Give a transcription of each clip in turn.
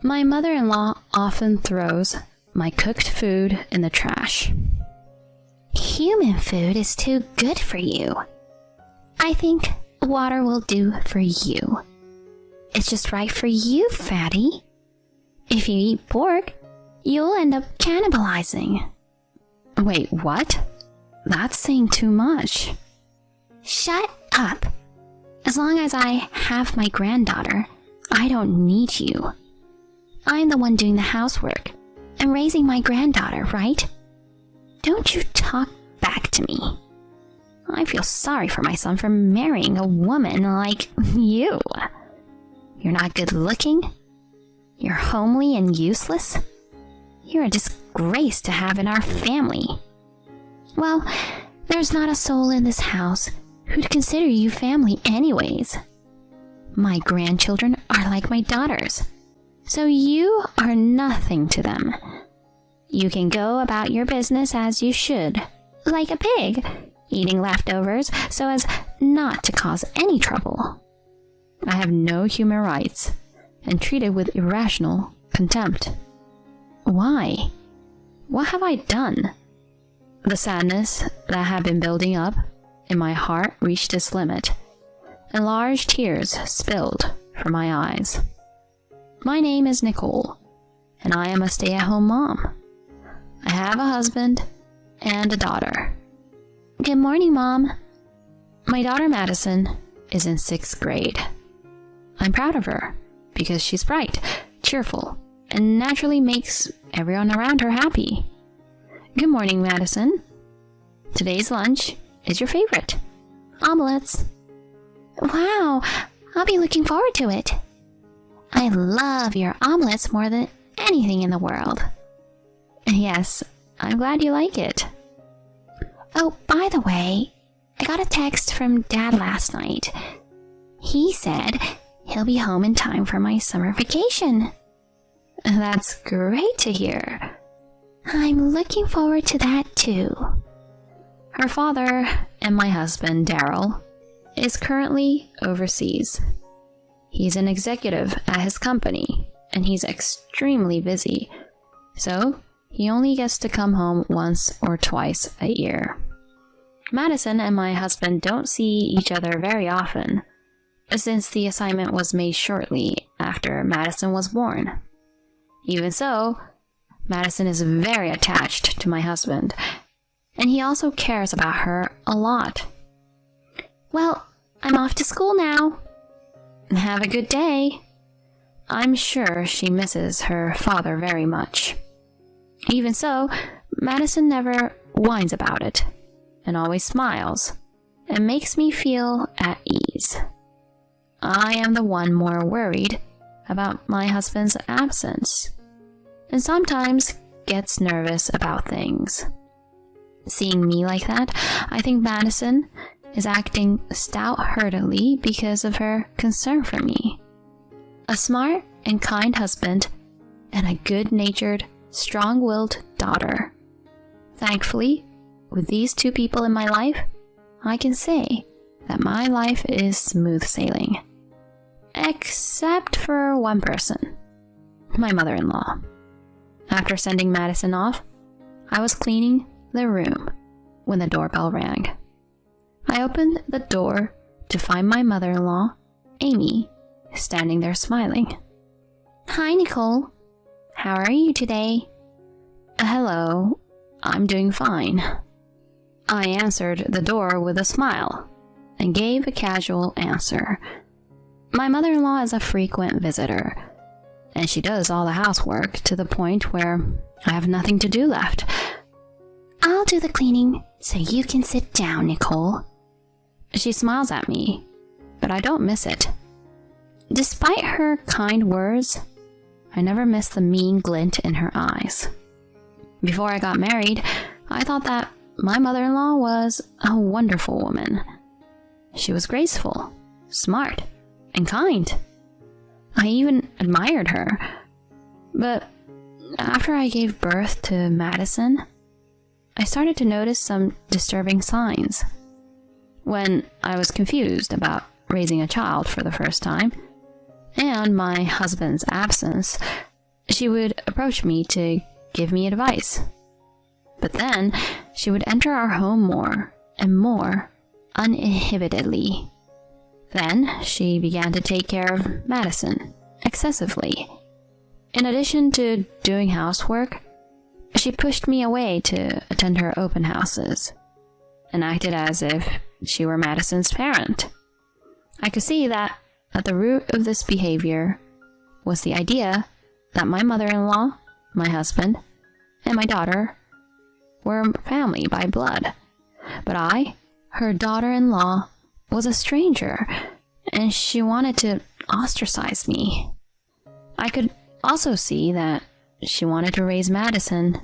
My mother-in-law often throws my cooked food in the trash. Human food is too good for you. I think water will do for you. It's just right for you, fatty. If you eat pork, you'll end up cannibalizing. Wait, what? That's saying too much. Shut up. As long as I have my granddaughter, I don't need you. I'm the one doing the housework and raising my granddaughter, right? Don't you talk back to me. I feel sorry for my son for marrying a woman like you. You're not good looking. You're homely and useless. You're a disgrace to have in our family. Well, there's not a soul in this house who'd consider you family anyways. My grandchildren are like my daughters, so you are nothing to them. You can go about your business as you should, like a pig, eating leftovers so as not to cause any trouble. I have no human rights and treated with irrational contempt. Why? What have I done? The sadness that had been building up in my heart reached its limit, and large tears spilled from my eyes. My name is Nicole, and I am a stay-at-home mom. I have a husband and a daughter. Good morning, Mom. My daughter Madison is in 6th grade. I'm proud of her because she's bright, cheerful, and naturally makes everyone around her happy. Good morning, Madison. Today's lunch is your favorite. Omelets. Wow, I'll be looking forward to it. I love your omelets more than anything in the world. Yes, I'm glad you like it. Oh, by the way, I got a text from Dad last night. He said he'll be home in time for my summer vacation. That's great to hear. I'm looking forward to that too. Her father and my husband, Daryl, is currently overseas. He's an executive at his company, and he's extremely busy, so he only gets to come home once or twice a year. Madison and my husband don't see each other very often, since the assignment was made shortly after Madison was born. Even so, Madison is very attached to my husband, and he also cares about her a lot. Well, I'm off to school now. Have a good day. I'm sure she misses her father very much. Even so, Madison never whines about it, and always smiles, and makes me feel at ease. I am the one more worried about my husband's absence, and sometimes gets nervous about things. Seeing me like that, I think Madison is acting stout-heartedly because of her concern for me. A smart and kind husband, and a good-natured, strong-willed daughter. Thankfully, with these two people in my life, I can say that my life is smooth sailing. Except for one person, my mother-in-law. After sending Madison off, I was cleaning the room when the doorbell rang. I opened the door to find my mother-in-law, Amy, standing there smiling. Hi, Nicole. How are you today? Hello, I'm doing fine. I answered the door with a smile and gave a casual answer. My mother-in-law is a frequent visitor, and she does all the housework to the point where I have nothing to do left. I'll do the cleaning so you can sit down, Nicole. She smiles at me, but I don't miss it. Despite her kind words, I never miss the mean glint in her eyes. Before I got married, I thought that my mother-in-law was a wonderful woman. She was graceful, smart, and kind. I even admired her. But after I gave birth to Madison, I started to notice some disturbing signs. When I was confused about raising a child for the first time, and my husband's absence, she would approach me to give me advice. But then she would enter our home more and more uninhibitedly. Then she began to take care of Madison excessively. In addition to doing housework, she pushed me away to attend her open houses and acted as if she were Madison's parent. I could see that at the root of this behavior was the idea that my mother-in-law, my husband, and my daughter were family by blood. But I, her daughter-in-law, was a stranger, and she wanted to ostracize me. I could also see that she wanted to raise Madison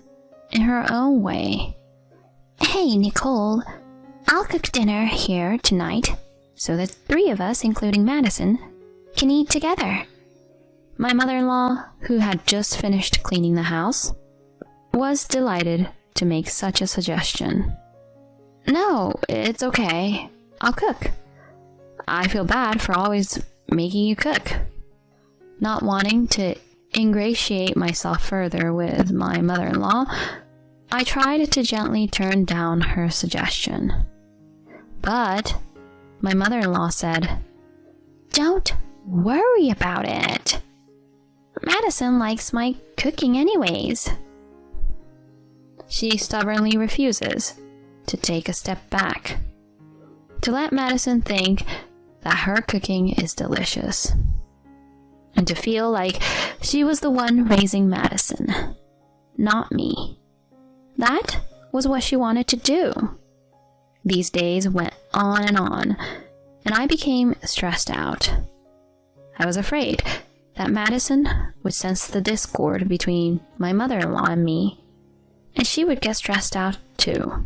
in her own way. Hey, Nicole, I'll cook dinner here tonight, so the three of us, including Madison, can eat together. My mother-in-law, who had just finished cleaning the house, was delighted to make such a suggestion. No, it's okay. I'll cook. I feel bad for always making you cook. Not wanting to ingratiate myself further with my mother-in-law, I tried to gently turn down her suggestion. But my mother-in-law said, "Don't worry about it. Madison likes my cooking anyways." She stubbornly refuses to take a step back, to let Madison think that her cooking is delicious, and to feel like she was the one raising Madison, not me. That was what she wanted to do. These days went on, and I became stressed out. I was afraid that Madison would sense the discord between my mother-in-law and me, and she would get stressed out too.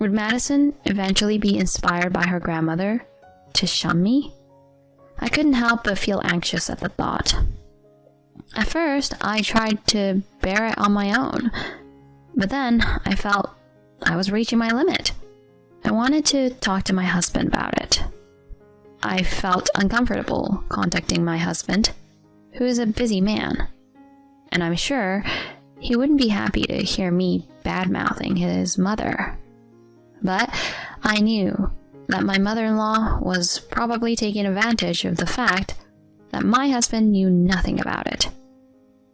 Would Madison eventually be inspired by her grandmother to shun me? I couldn't help but feel anxious at the thought. At first, I tried to bear it on my own, but then I felt I was reaching my limit. I wanted to talk to my husband about it. I felt uncomfortable contacting my husband, who is a busy man, and I'm sure he wouldn't be happy to hear me bad-mouthing his mother. But I knew that my mother-in-law was probably taking advantage of the fact that my husband knew nothing about it,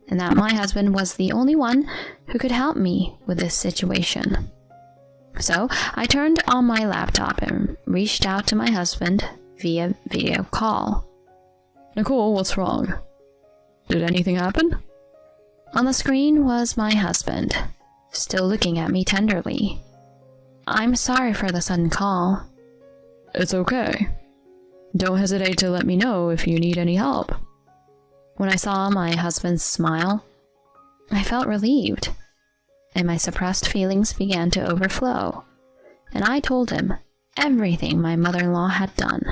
and that my husband was the only one who could help me with this situation. So I turned on my laptop and reached out to my husband via video call. "Nicole, what's wrong? Did anything happen?" On the screen was my husband, still looking at me tenderly. "I'm sorry for the sudden call." "It's okay. Don't hesitate to let me know if you need any help." When I saw my husband's smile, I felt relieved, and my suppressed feelings began to overflow, and I told him everything my mother-in-law had done.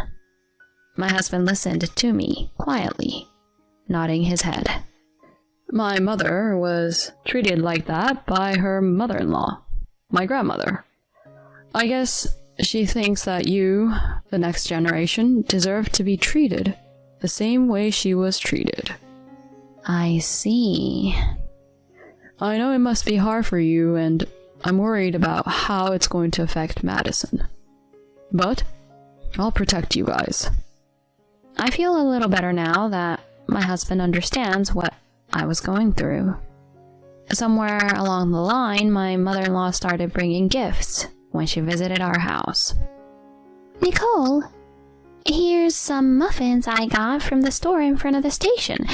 My husband listened to me quietly, nodding his head. "My mother was treated like that by her mother-in-law, my grandmother. I guess she thinks that you, the next generation, deserve to be treated the same way she was treated." "I see." "I know it must be hard for you, and I'm worried about how it's going to affect Madison. But I'll protect you guys." I feel a little better now that my husband understands what I was going through. Somewhere along the line, my mother-in-law started bringing gifts when she visited our house. "Nicole, here's some muffins I got from the store in front of the station,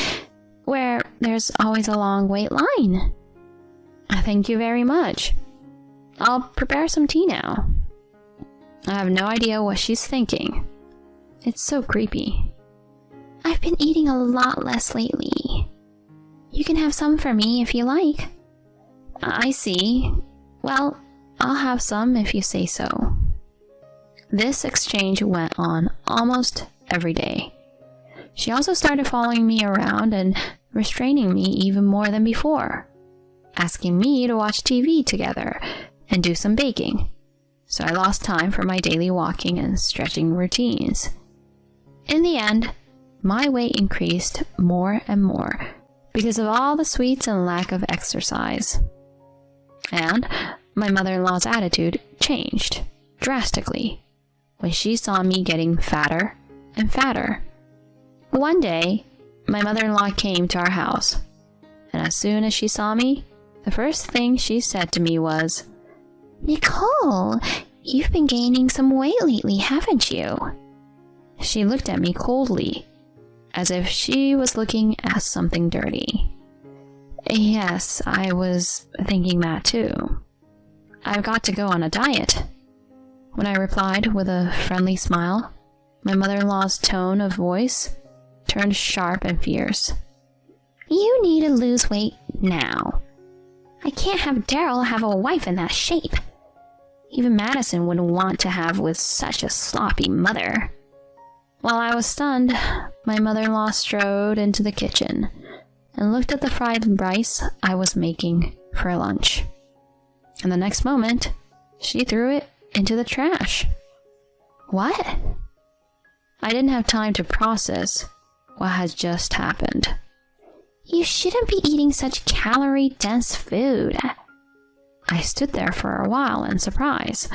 where there's always a long wait line." "Thank you very much. I'll prepare some tea now." I have no idea what she's thinking. It's so creepy. "I've been eating a lot less lately. You can have some for me if you like." "I see. Well, I'll have some if you say so." This exchange went on almost every day. She also started following me around and restraining me even more than before, asking me to watch TV together and do some baking. So I lost time for my daily walking and stretching routines. In the end, my weight increased more and more because of all the sweets and lack of exercise. And my mother-in-law's attitude changed drastically when she saw me getting fatter and fatter. One day, my mother-in-law came to our house, and as soon as she saw me, the first thing she said to me was, "Nicole, you've been gaining some weight lately, haven't you?" She looked at me coldly, as if she was looking at something dirty. Yes, I was thinking that too. I've got to go on a diet. When I replied with a friendly smile, my mother-in-law's tone of voice turned sharp and fierce. "You need to lose weight now. I can't have Daryl have a wife in that shape. Even Madison wouldn't want to have with such a sloppy mother." While I was stunned, my mother-in-law strode into the kitchen and looked at the fried rice I was making for lunch. And the next moment, she threw it into the trash. What? I didn't have time to process what had just happened. "You shouldn't be eating such calorie-dense food." I stood there for a while in surprise.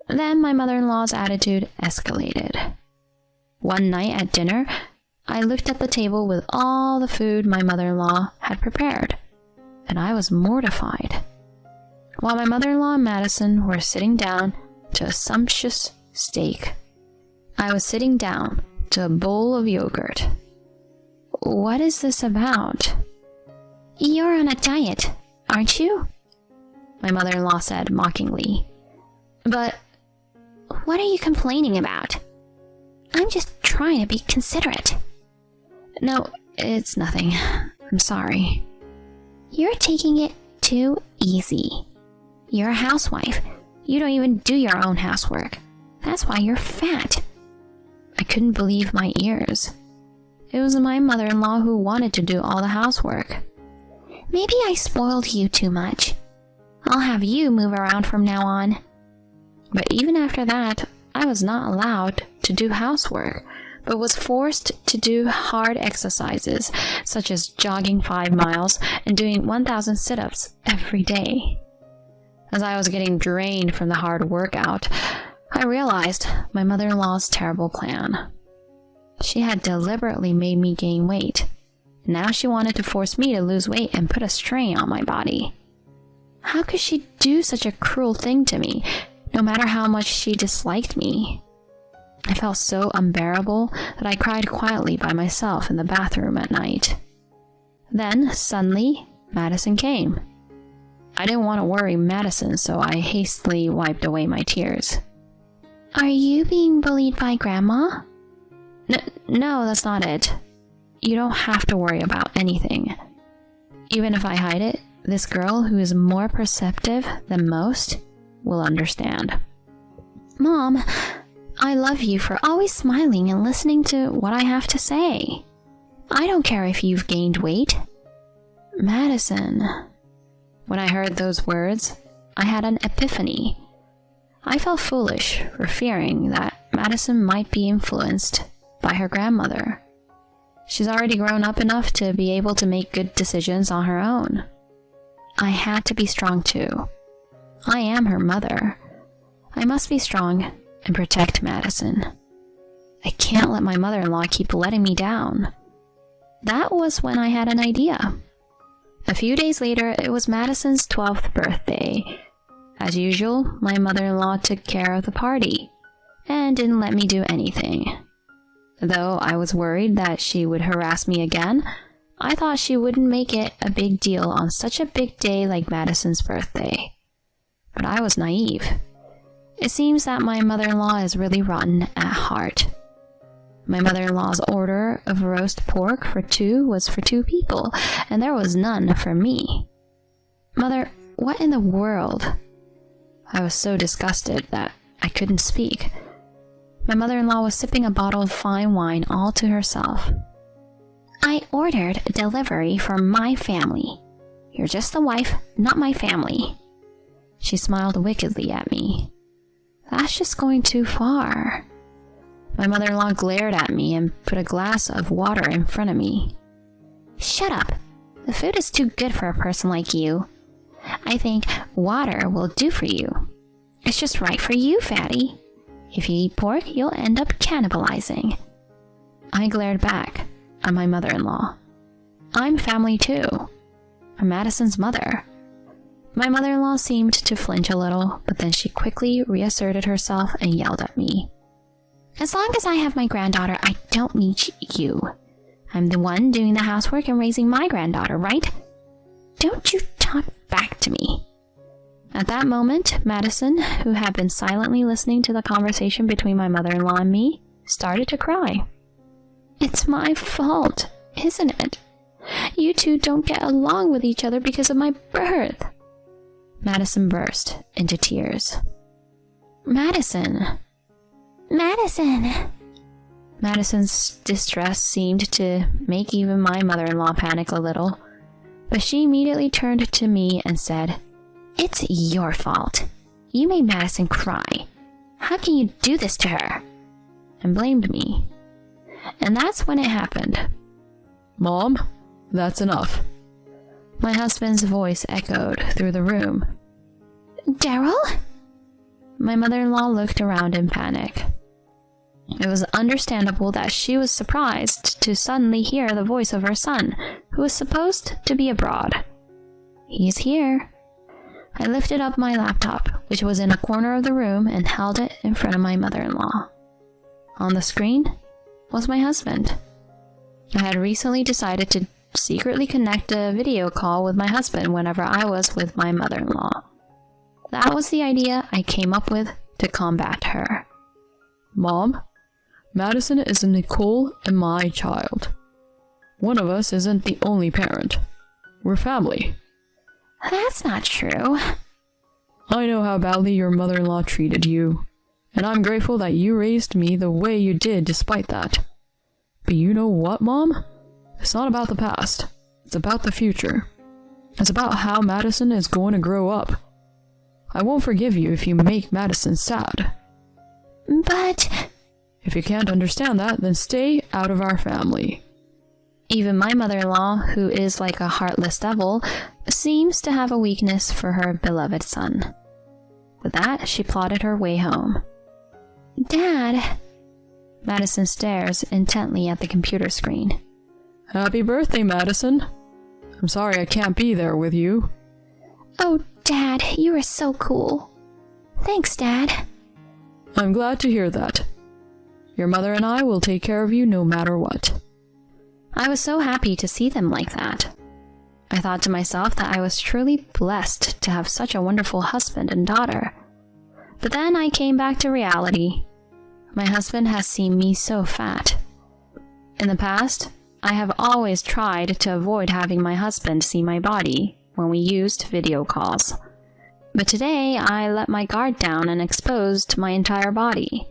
Then my mother-in-law's attitude escalated. One night at dinner, I looked at the table with all the food my mother-in-law had prepared, and I was mortified. While my mother-in-law and Madison were sitting down to a sumptuous steak, I was sitting down to a bowl of yogurt. What is this about? "You're on a diet, aren't you?" My mother-in-law said mockingly. But "What are you complaining about? I'm just trying to be considerate." no, it's nothing. I'm sorry. "You're taking it too easy. You're a housewife. You don't even do your own housework. That's why you're fat." I couldn't believe my ears. It was my mother-in-law who wanted to do all the housework. "Maybe I spoiled you too much. I'll have you move around from now on." But even after that, I was not allowed to do housework, but was forced to do hard exercises, such as jogging 5 miles and doing 1,000 sit-ups every day. As I was getting drained from the hard workout, I realized my mother-in-law's terrible plan. She had deliberately made me gain weight. Now she wanted to force me to lose weight and put a strain on my body. How could she do such a cruel thing to me, no matter how much she disliked me? I felt so unbearable that I cried quietly by myself in the bathroom at night. Then, suddenly, Madison came. I didn't want to worry Madison, so I hastily wiped away my tears. "Are you being bullied by Grandma?" No, that's not it. You don't have to worry about anything. Even if I hide it, this girl who is more perceptive than most will understand." "Mom, I love you for always smiling and listening to what I have to say. I don't care if you've gained weight." Madison. When I heard those words, I had an epiphany. I felt foolish for fearing that Madison might be influenced by her grandmother. She's already grown up enough to be able to make good decisions on her own. I had to be strong too. I am her mother. I must be strong and protect Madison. I can't let my mother-in-law keep letting me down. That was when I had an idea. A few days later, it was Madison's 12th birthday. As usual, my mother-in-law took care of the party and didn't let me do anything. Though I was worried that she would harass me again, I thought she wouldn't make it a big deal on such a big day like Madison's birthday. But I was naive. It seems that my mother-in-law is really rotten at heart. My mother-in-law's order of roast pork for 2 was for 2 people, and there was none for me. Mother, what in the world? I was so disgusted that I couldn't speak. My mother-in-law was sipping a bottle of fine wine all to herself. "I ordered a delivery for my family. You're just the wife, not my family." She smiled wickedly at me. That's just going too far. My mother-in-law glared at me and put a glass of water in front of me. "Shut up. The food is too good for a person like you. I think water will do for you. It's just right for you, fatty. If you eat pork, you'll end up cannibalizing. I glared back at my mother-in-law. I'm family too. I'm Madison's mother. My mother-in-law seemed to flinch a little, but then she quickly reasserted herself and yelled at me. As long as I have my granddaughter, I don't need you. I'm the one doing the housework and raising my granddaughter, right? Don't you talk back to me. At that moment, Madison, who had been silently listening to the conversation between my mother-in-law and me, started to cry. It's my fault, isn't it? You two don't get along with each other because of my birth. Madison burst into tears. Madison! Madison's distress seemed to make even my mother-in-law panic a little, but she immediately turned to me and said, It's your fault. You made Madison cry. How can you do this to her? And blamed me. And that's when it happened. Mom, that's enough. My husband's voice echoed through the room. Daryl? My mother-in-law looked around in panic. It was understandable that she was surprised to suddenly hear the voice of her son, who was supposed to be abroad. He's here. I lifted up my laptop, which was in a corner of the room, and held it in front of my mother-in-law. On the screen was my husband. I had recently decided to secretly connect a video call with my husband whenever I was with my mother-in-law. That was the idea I came up with to combat her. Mom, Madison is Nicole and my child. One of us isn't the only parent. We're family. That's not true. I know how badly your mother-in-law treated you, and I'm grateful that you raised me the way you did despite that. But you know what, Mom? It's not about the past. It's about the future. It's about how Madison is going to grow up. I won't forgive you if you make Madison sad. But... If you can't understand that, then stay out of our family. Even my mother-in-law, who is like a heartless devil, seems to have a weakness for her beloved son. With that, she plodded her way home. Dad... Madison stares intently at the computer screen. Happy birthday, Madison. I'm sorry I can't be there with you. Oh, Dad, you are so cool. Thanks, Dad. I'm glad to hear that. Your mother and I will take care of you no matter what. I was so happy to see them like that. I thought to myself that I was truly blessed to have such a wonderful husband and daughter. But then I came back to reality. My husband has seen me so fat. In the past, I have always tried to avoid having my husband see my body when we used video calls. But today, I let my guard down and exposed my entire body.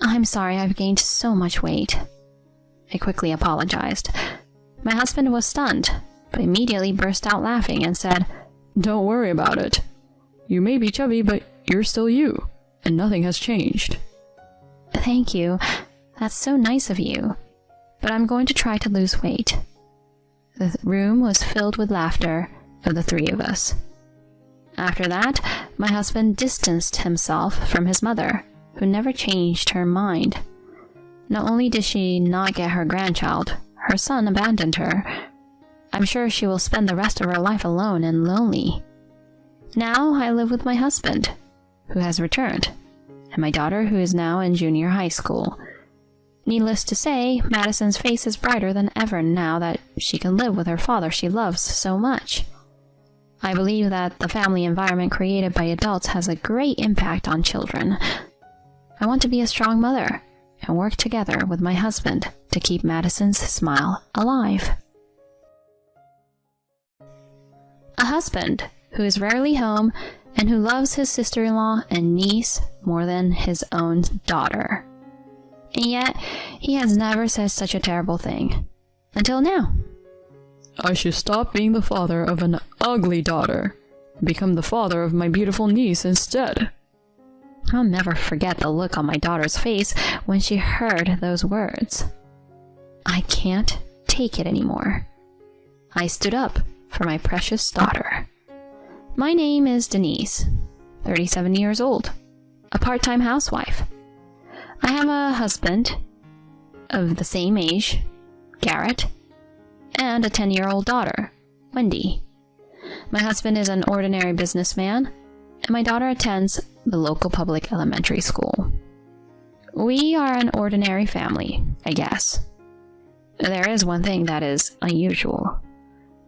I'm sorry I've gained so much weight. I quickly apologized. My husband was stunned, but immediately burst out laughing and said, Don't worry about it. You may be chubby, but you're still you, and nothing has changed. Thank you. That's so nice of you. But I'm going to try to lose weight. The room was filled with laughter of the three of us. After that, my husband distanced himself from his mother, who never changed her mind. Not only did she not get her grandchild, her son abandoned her. I'm sure she will spend the rest of her life alone and lonely. Now I live with my husband, who has returned, and my daughter, who is now in junior high school. Needless to say, Madison's face is brighter than ever now that she can live with her father she loves so much. I believe that the family environment created by adults has a great impact on children. I want to be a strong mother and work together with my husband to keep Madison's smile alive. A husband who is rarely home and who loves his sister-in-law and niece more than his own daughter. And yet, he has never said such a terrible thing. Until now. I should stop being the father of an ugly daughter and become the father of my beautiful niece instead. I'll never forget the look on my daughter's face when she heard those words. I can't take it anymore. I stood up for my precious daughter. My name is Denise, 37 years old, a part-time housewife. I have a husband of the same age, Garrett, and a 10-year-old daughter, Wendy. My husband is an ordinary businessman, and my daughter attends the local public elementary school. We are an ordinary family, I guess. There is one thing that is unusual.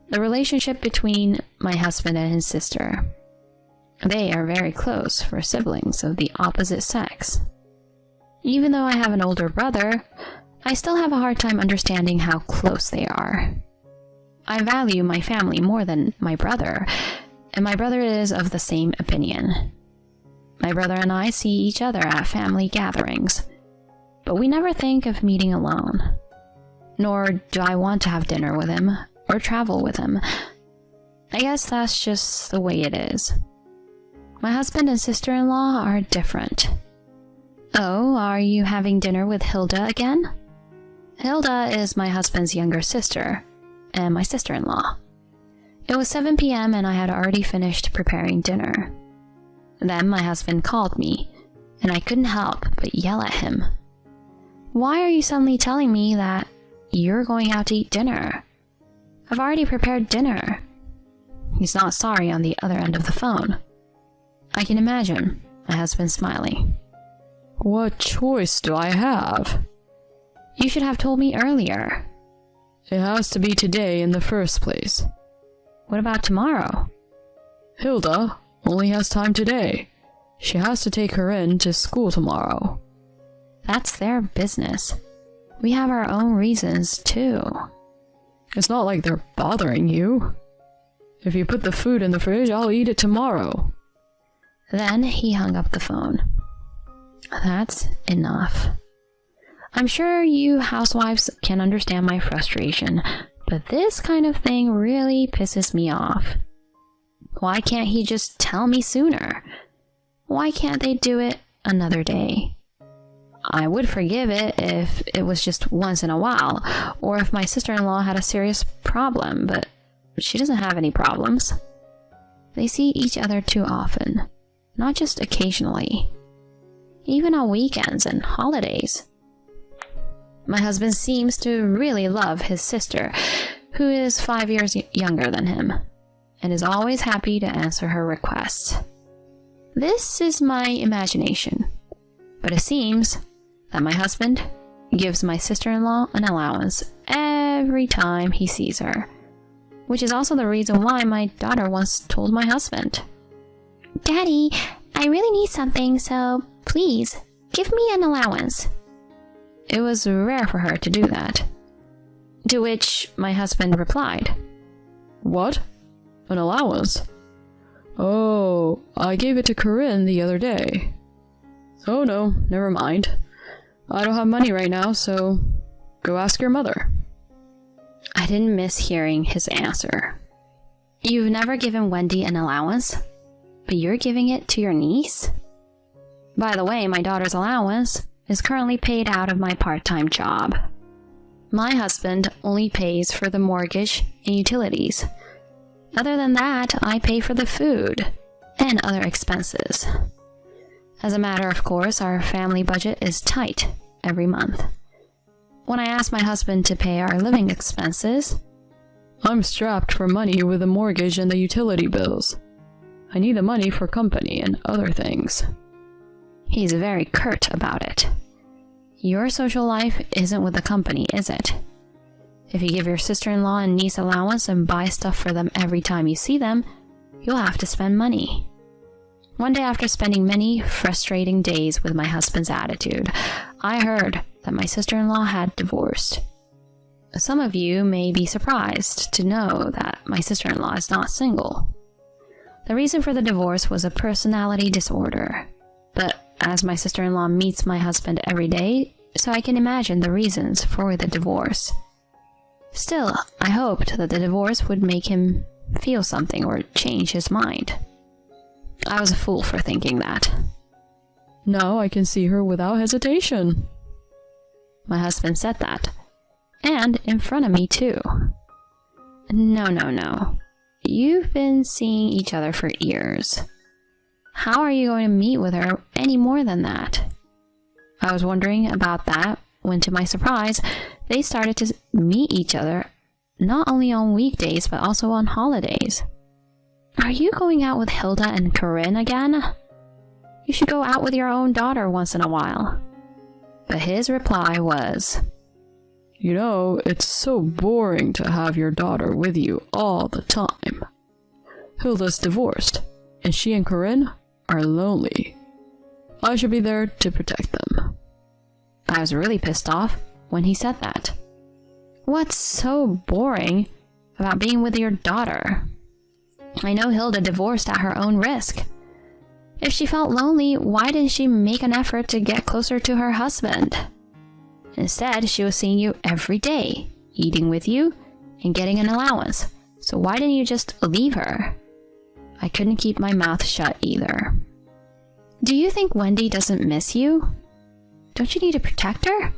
The relationship between my husband and his sister. They are very close for siblings of the opposite sex. Even though I have an older brother, I still have a hard time understanding how close they are. I value my family more than my brother, and my brother is of the same opinion. My brother and I see each other at family gatherings, but we never think of meeting alone. Nor do I want to have dinner with him or travel with him. I guess that's just the way it is. My husband and sister-in-law are different. Oh, are you having dinner with Hilda again? Hilda is my husband's younger sister, and my sister-in-law. It was 7 p.m. and I had already finished preparing dinner. Then my husband called me, and I couldn't help but yell at him. Why are you suddenly telling me that you're going out to eat dinner? I've already prepared dinner. He's not sorry on the other end of the phone. I can imagine my husband smiling. What choice do I have? You should have told me earlier. It has to be today in the first place. What about tomorrow? Hilda only has time today. She has to take her in to school tomorrow. That's their business. We have our own reasons, too. It's not like they're bothering you. If you put the food in the fridge, I'll eat it tomorrow. Then he hung up the phone. That's enough. I'm sure you housewives can understand my frustration, but this kind of thing really pisses me off. Why can't he just tell me sooner? Why can't they do it another day? I would forgive it if it was just once in a while, or if my sister-in-law had a serious problem, but she doesn't have any problems. They see each other too often, not just occasionally. Even on weekends and holidays. My husband seems to really love his sister, who is 5 years younger than him, and is always happy to answer her requests. This is my imagination, but it seems that my husband gives my sister-in-law an allowance every time he sees her, which is also the reason why my daughter once told my husband, "Daddy, I really need something, so please, give me an allowance." It was rare for her to do that. To which my husband replied, "What? An allowance? Oh, I gave it to Corinne the other day." "Oh no, never mind. I don't have money right now, so go ask your mother." I didn't miss hearing his answer. You've never given Wendy an allowance, but you're giving it to your niece? By the way, my daughter's allowance is currently paid out of my part-time job. My husband only pays for the mortgage and utilities. Other than that, I pay for the food and other expenses. As a matter of course, our family budget is tight every month. When I ask my husband to pay our living expenses, "I'm strapped for money with the mortgage and the utility bills. I need the money for company and other things." He's very curt about it. Your social life isn't with the company, is it? If you give your sister-in-law and niece allowance and buy stuff for them every time you see them, you'll have to spend money. One day, after spending many frustrating days with my husband's attitude, I heard that my sister-in-law had divorced. Some of you may be surprised to know that my sister-in-law is not single. The reason for the divorce was a personality disorder, but as my sister-in-law meets my husband every day, so I can imagine the reasons for the divorce. Still, I hoped that the divorce would make him feel something or change his mind. I was a fool for thinking that. Now I can see her without hesitation. My husband said that, and in front of me too. No. You've been seeing each other for years. How are you going to meet with her any more than that? I was wondering about that when, to my surprise, they started to meet each other not only on weekdays but also on holidays. Are you going out with Hilda and Corinne again? You should go out with your own daughter once in a while. But his reply was, You know, it's so boring to have your daughter with you all the time. Hilda's divorced, and she and Corinne are lonely. I should be there to protect them. I was really pissed off when he said that. What's so boring about being with your daughter? I know Hilda divorced at her own risk. If she felt lonely, why didn't she make an effort to get closer to her husband? Instead, she was seeing you every day, eating with you, and getting an allowance. So why didn't you just leave her? I couldn't keep my mouth shut either. Do you think Wendy doesn't miss you? Don't you need to protect her?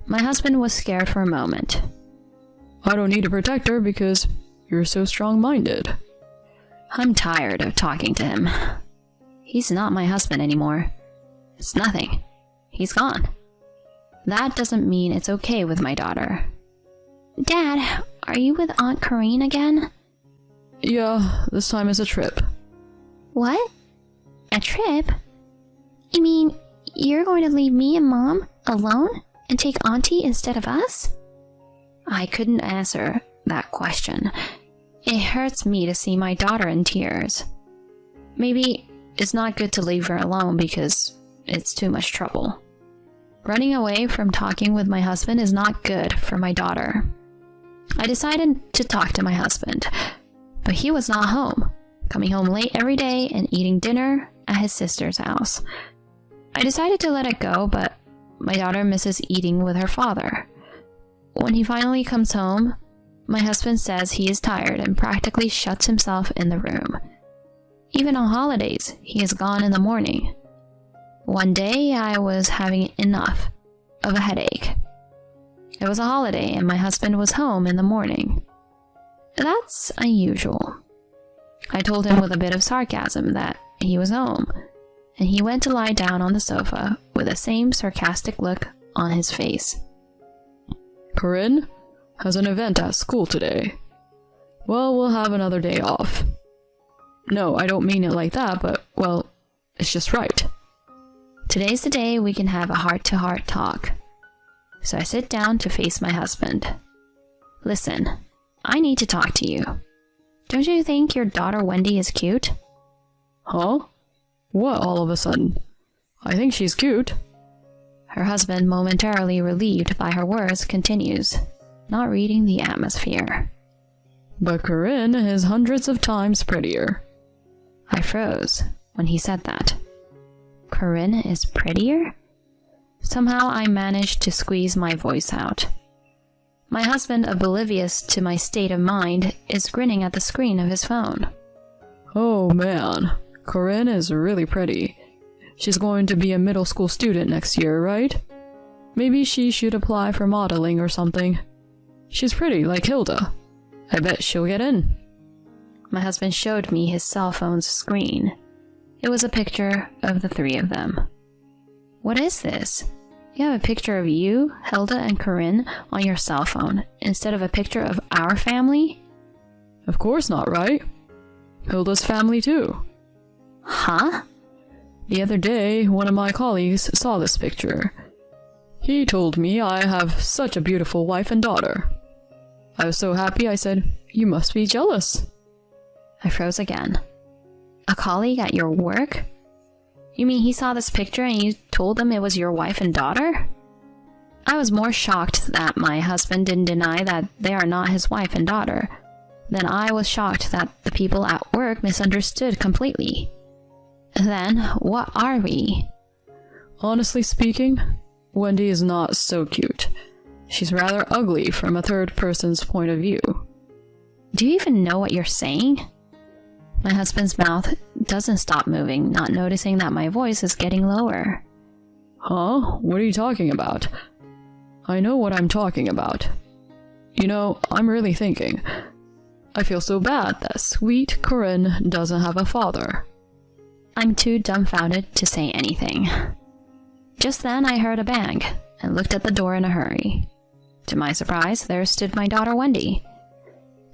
My husband was scared for a moment. I don't need to protect her because you're so strong-minded. I'm tired of talking to him. He's not my husband anymore. It's nothing. He's gone. That doesn't mean it's okay with my daughter. Dad, are you with Aunt Corinne again? Yeah, this time is a trip. What? A trip? You mean you're going to leave me and Mom alone and take Auntie instead of us? I couldn't answer that question. It hurts me to see my daughter in tears. Maybe it's not good to leave her alone because it's too much trouble. Running away from talking with my husband is not good for my daughter. I decided to talk to my husband, but he was not home, coming home late every day and eating dinner at his sister's house. I decided to let it go, but my daughter misses eating with her father. When he finally comes home, my husband says he is tired and practically shuts himself in the room. Even on holidays, he is gone in the morning. One day, I was having enough of a headache. It was a holiday and my husband was home in the morning. That's unusual. I told him with a bit of sarcasm that he was home, and he went to lie down on the sofa with the same sarcastic look on his face. Corinne has an event at school today. Well, we'll have another day off. No, I don't mean it like that, but, well, it's just right. Today's the day we can have a heart-to-heart talk. So I sit down to face my husband. Listen, I need to talk to you. Don't you think your daughter Wendy is cute? Huh? What all of a sudden? I think she's cute. Her husband, momentarily relieved by her words, continues, not reading the atmosphere. But Corinne is hundreds of times prettier. I froze when he said that. Corinne is prettier? Somehow I managed to squeeze my voice out. My husband, oblivious to my state of mind, is grinning at the screen of his phone. Oh man, Corinne is really pretty. She's going to be a middle school student next year, right? Maybe she should apply for modeling or something. She's pretty like Hilda. I bet she'll get in. My husband showed me his cell phone's screen. It was a picture of the three of them. What is this? You have a picture of you, Hilda, and Corinne on your cell phone instead of a picture of our family? Of course not, right? Hilda's family too. Huh? The other day, one of my colleagues saw this picture. He told me I have such a beautiful wife and daughter. I was so happy I said, "You must be jealous." I froze again. A colleague at your work? You mean he saw this picture and you told him it was your wife and daughter? I was more shocked that my husband didn't deny that they are not his wife and daughter than I was shocked that the people at work misunderstood completely. Then, what are we? Honestly speaking, Wendy is not so cute. She's rather ugly from a third person's point of view. Do you even know what you're saying? My husband's mouth doesn't stop moving, not noticing that my voice is getting lower. Huh? What are you talking about? I know what I'm talking about. You know, I'm really thinking. I feel so bad that sweet Corinne doesn't have a father. I'm too dumbfounded to say anything. Just then I heard a bang and looked at the door in a hurry. To my surprise, there stood my daughter Wendy.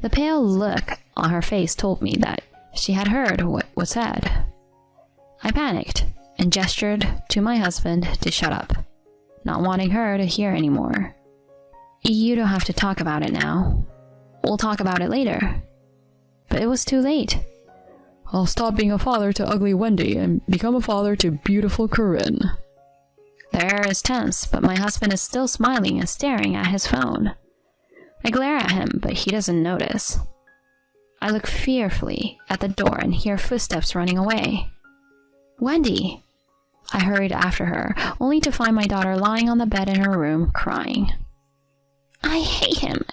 The pale look on her face told me that she had heard what was said. I panicked and gestured to my husband to shut up, not wanting her to hear anymore. You don't have to talk about it now. We'll talk about it later. But it was too late. I'll stop being a father to ugly Wendy and become a father to beautiful Corinne. The air is tense, but my husband is still smiling and staring at his phone. I glare at him, but he doesn't notice. I look fearfully at the door and hear footsteps running away. Wendy! I hurried after her, only to find my daughter lying on the bed in her room, crying. I hate him.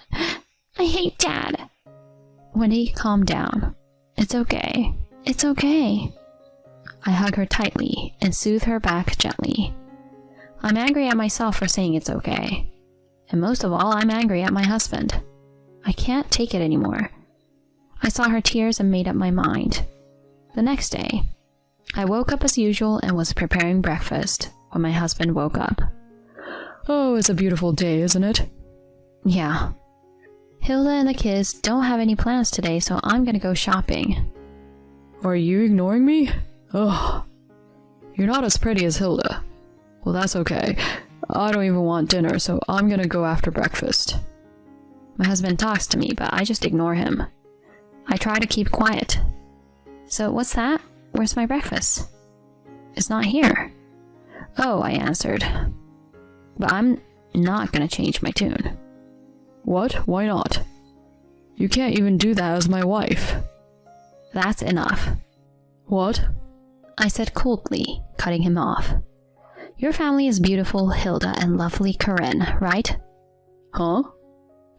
I hate Dad. Wendy, calm down. It's okay. It's okay. I hug her tightly and soothe her back gently. I'm angry at myself for saying it's okay. And most of all, I'm angry at my husband. I can't take it anymore. I saw her tears and made up my mind. The next day, I woke up as usual and was preparing breakfast when my husband woke up. Oh, it's a beautiful day, isn't it? Yeah. Hilda and the kids don't have any plans today, so I'm gonna go shopping. Are you ignoring me? Ugh. You're not as pretty as Hilda. Well, that's okay. I don't even want dinner, so I'm gonna go after breakfast. My husband talks to me, but I just ignore him. I try to keep quiet. So what's that? Where's my breakfast? It's not here. Oh, I answered. But I'm not gonna change my tune. What? Why not? You can't even do that as my wife. That's enough. What? I said coldly, cutting him off. Your family is beautiful, Hilda, and lovely Corinne, right? Huh?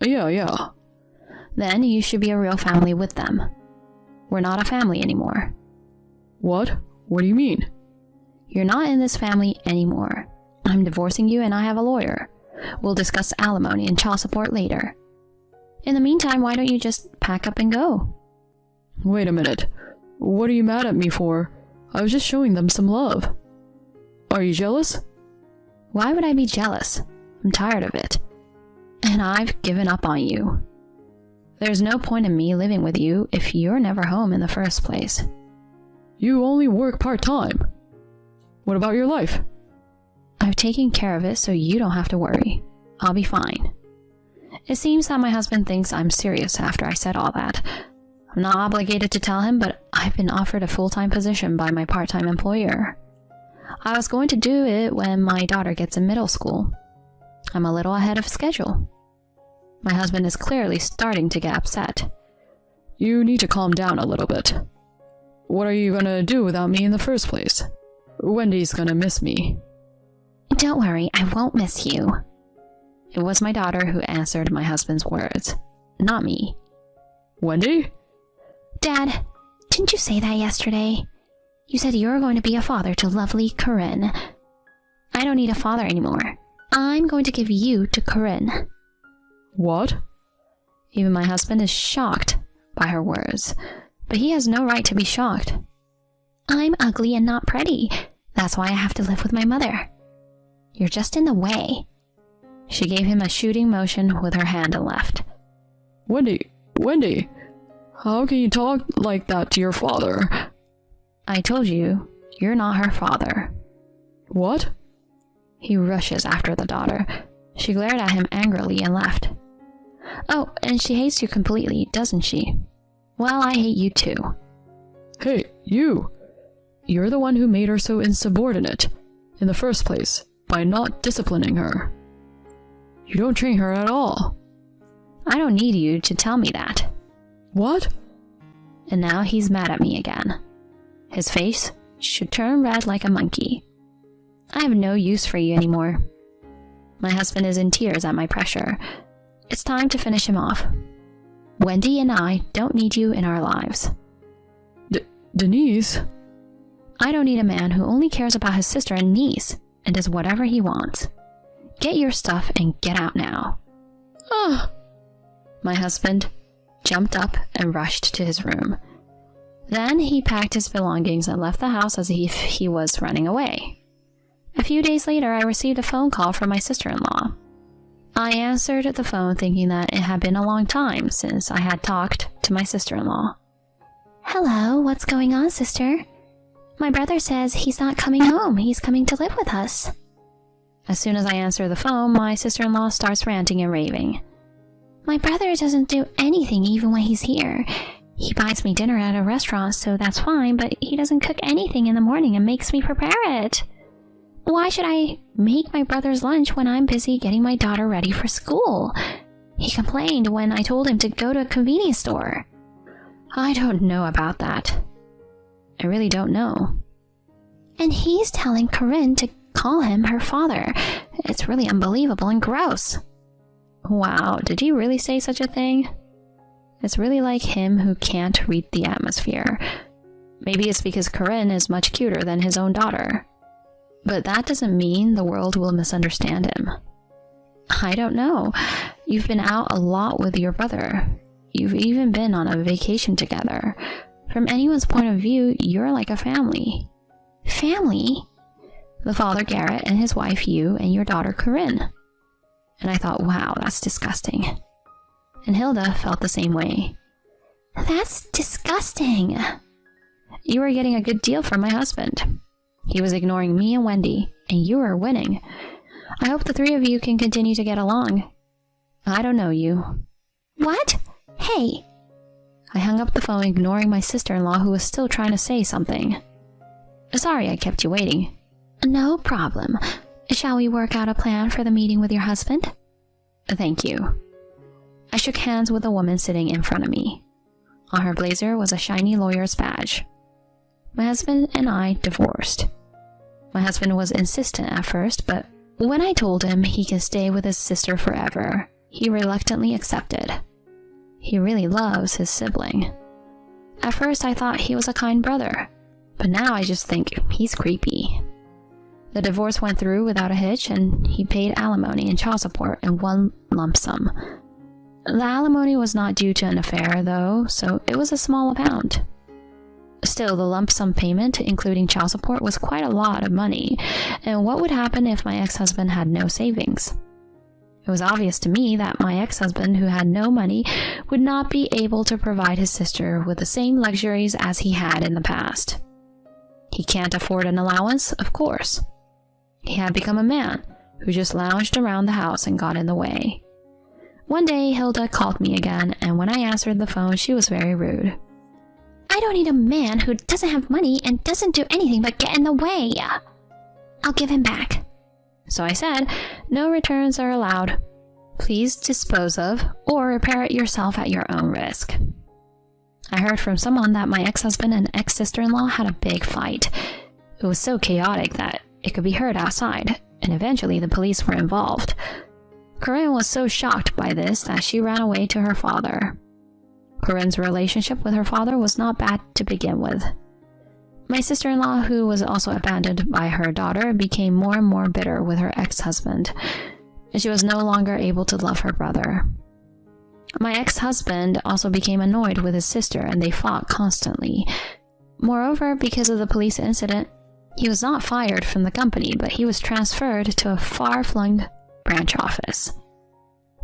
Yeah. Then you should be a real family with them. We're not a family anymore. What? What do you mean? You're not in this family anymore. I'm divorcing you and I have a lawyer. We'll discuss alimony and child support later. In the meantime, why don't you just pack up and go? Wait a minute. What are you mad at me for? I was just showing them some love. Are you jealous? Why would I be jealous? I'm tired of it. And I've given up on you. There's no point in me living with you if you're never home in the first place. You only work part-time. What about your life? I've taken care of it so you don't have to worry. I'll be fine. It seems that my husband thinks I'm serious after I said all that. I'm not obligated to tell him, but I've been offered a full-time position by my part-time employer. I was going to do it when my daughter gets in middle school. I'm a little ahead of schedule. My husband is clearly starting to get upset. You need to calm down a little bit. What are you gonna do without me in the first place? Wendy's gonna miss me. Don't worry, I won't miss you. It was my daughter who answered my husband's words, not me. Wendy? Dad, didn't you say that yesterday? You said you were going to be a father to lovely Corinne. I don't need a father anymore. I'm going to give you to Corinne. What? Even my husband is shocked by her words, but he has no right to be shocked. I'm ugly and not pretty. That's why I have to live with my mother. You're just in the way. She gave him a shooting motion with her hand and left. Wendy, how can you talk like that to your father? I told you, you're not her father. What? He rushes after the daughter. She glared at him angrily and left. Oh, and she hates you completely, doesn't she? Well, I hate you too. Hey, you! You're the one who made her so insubordinate in the first place by not disciplining her. You don't train her at all. I don't need you to tell me that. What? And now he's mad at me again. His face should turn red like a monkey. I have no use for you anymore. My husband is in tears at my pressure. It's time to finish him off. Wendy and I don't need you in our lives. Denise? I don't need a man who only cares about his sister and niece and does whatever he wants. Get your stuff and get out now. Ah! My husband jumped up and rushed to his room. Then he packed his belongings and left the house as if he was running away. A few days later, I received a phone call from my sister-in-law. I answered the phone thinking that it had been a long time since I had talked to my sister-in-law. Hello, what's going on, sister? My brother says he's not coming home. He's coming to live with us. As soon as I answer the phone, my sister-in-law starts ranting and raving. My brother doesn't do anything even when he's here. He buys me dinner at a restaurant, so that's fine, but he doesn't cook anything in the morning and makes me prepare it. Why should I make my brother's lunch when I'm busy getting my daughter ready for school? He complained when I told him to go to a convenience store. I don't know about that. I really don't know. And he's telling Corinne to call him her father. It's really unbelievable and gross. Wow, did he really say such a thing? It's really like him who can't read the atmosphere. Maybe it's because Corinne is much cuter than his own daughter. But that doesn't mean the world will misunderstand him. I don't know. You've been out a lot with your brother. You've even been on a vacation together. From anyone's point of view, you're like a family. Family? The father, Garrett, and his wife, you, and your daughter, Corinne. And I thought, wow, that's disgusting. And Hilda felt the same way. That's disgusting. You were getting a good deal from my husband. He was ignoring me and Wendy, and you were winning. I hope the three of you can continue to get along. I don't know you. What? Hey. I hung up the phone, ignoring my sister-in-law who was still trying to say something. Sorry I kept you waiting. No problem. Shall we work out a plan for the meeting with your husband? Thank you. I shook hands with a woman sitting in front of me. On her blazer was a shiny lawyer's badge. My husband and I divorced. My husband was insistent at first, but when I told him he can stay with his sister forever, he reluctantly accepted. He really loves his sibling. At first I thought he was a kind brother, but now I just think he's creepy. The divorce went through without a hitch, and he paid alimony and child support in one lump sum. The alimony was not due to an affair, though, so it was a small amount. Still, the lump sum payment, including child support, was quite a lot of money, and what would happen if my ex-husband had no savings? It was obvious to me that my ex-husband, who had no money, would not be able to provide his sister with the same luxuries as he had in the past. He can't afford an allowance, of course. He had become a man who just lounged around the house and got in the way. One day, Hilda called me again, and when I answered the phone, she was very rude. I don't need a man who doesn't have money and doesn't do anything but get in the way. I'll give him back. So I said, no returns are allowed. Please dispose of or repair it yourself at your own risk. I heard from someone that my ex-husband and ex-sister-in-law had a big fight. It was so chaotic that it could be heard outside, and eventually the police were involved. Corinne was so shocked by this that she ran away to her father. Corinne's relationship with her father was not bad to begin with. My sister-in-law, who was also abandoned by her daughter, became more and more bitter with her ex-husband, and she was no longer able to love her brother. My ex-husband also became annoyed with his sister, and they fought constantly. Moreover, because of the police incident, he was not fired from the company, but he was transferred to a far-flung branch office.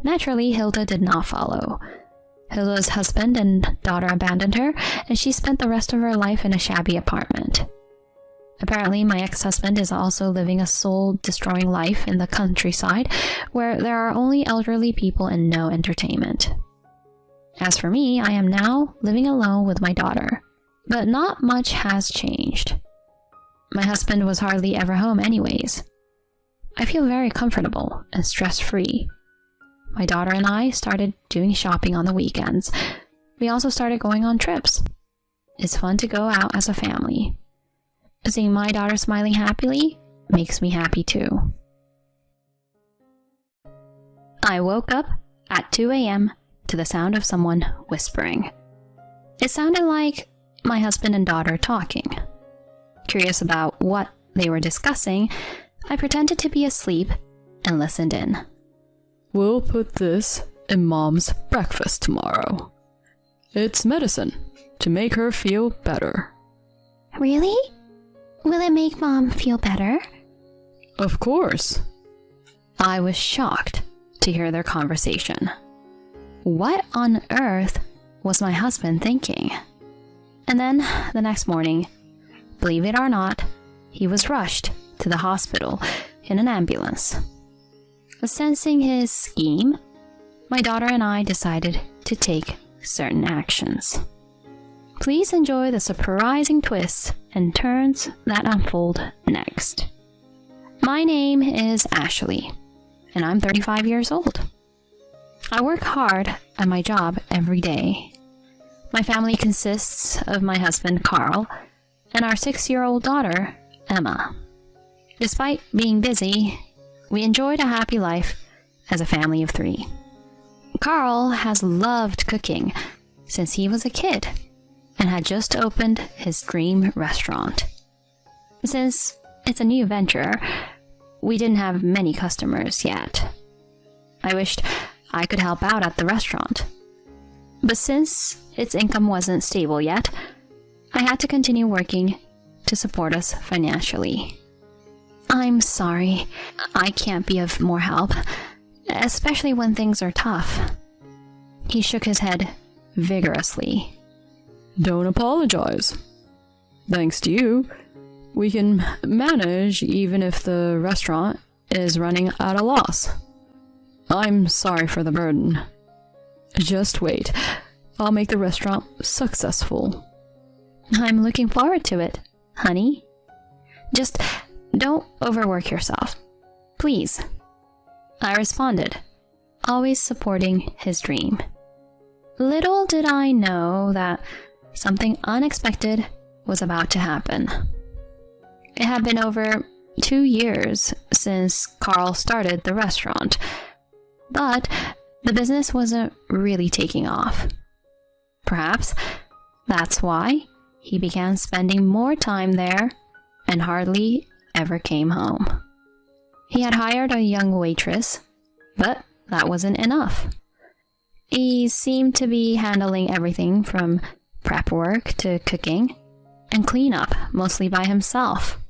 Naturally, Hilda did not follow. Hilda's husband and daughter abandoned her, and she spent the rest of her life in a shabby apartment. Apparently, my ex-husband is also living a soul-destroying life in the countryside, where there are only elderly people and no entertainment. As for me, I am now living alone with my daughter, but not much has changed. My husband was hardly ever home anyways. I feel very comfortable and stress-free. My daughter and I started doing shopping on the weekends. We also started going on trips. It's fun to go out as a family. Seeing my daughter smiling happily makes me happy too. I woke up at 2 a.m. to the sound of someone whispering. It sounded like my husband and daughter talking. Curious about what they were discussing, I pretended to be asleep and listened in. We'll put this in Mom's breakfast tomorrow. It's medicine to make her feel better. Really? Will it make Mom feel better? Of course. I was shocked to hear their conversation. What on earth was my husband thinking? And then the next morning, believe it or not, he was rushed to the hospital in an ambulance. Sensing his scheme, my daughter and I decided to take certain actions. Please enjoy the surprising twists and turns that unfold next. My name is Ashley, and I'm 35 years old. I work hard at my job every day. My family consists of my husband, Carl, and our 6-year-old daughter, Emma. Despite being busy, we enjoyed a happy life as a family of 3. Carl has loved cooking since he was a kid and had just opened his dream restaurant. Since it's a new venture, we didn't have many customers yet. I wished I could help out at the restaurant. But since its income wasn't stable yet, I had to continue working to support us financially. I'm sorry, I can't be of more help, especially when things are tough. He shook his head vigorously. Don't apologize. Thanks to you, we can manage even if the restaurant is running at a loss. I'm sorry for the burden. Just wait. I'll make the restaurant successful. I'm looking forward to it, honey. Just don't overwork yourself, please. I responded, always supporting his dream. Little did I know that something unexpected was about to happen. It had been over 2 years since Carl started the restaurant, but the business wasn't really taking off. Perhaps that's why he began spending more time there and hardly ever came home. He had hired a young waitress, but that wasn't enough. He seemed to be handling everything from prep work to cooking and cleanup mostly by himself.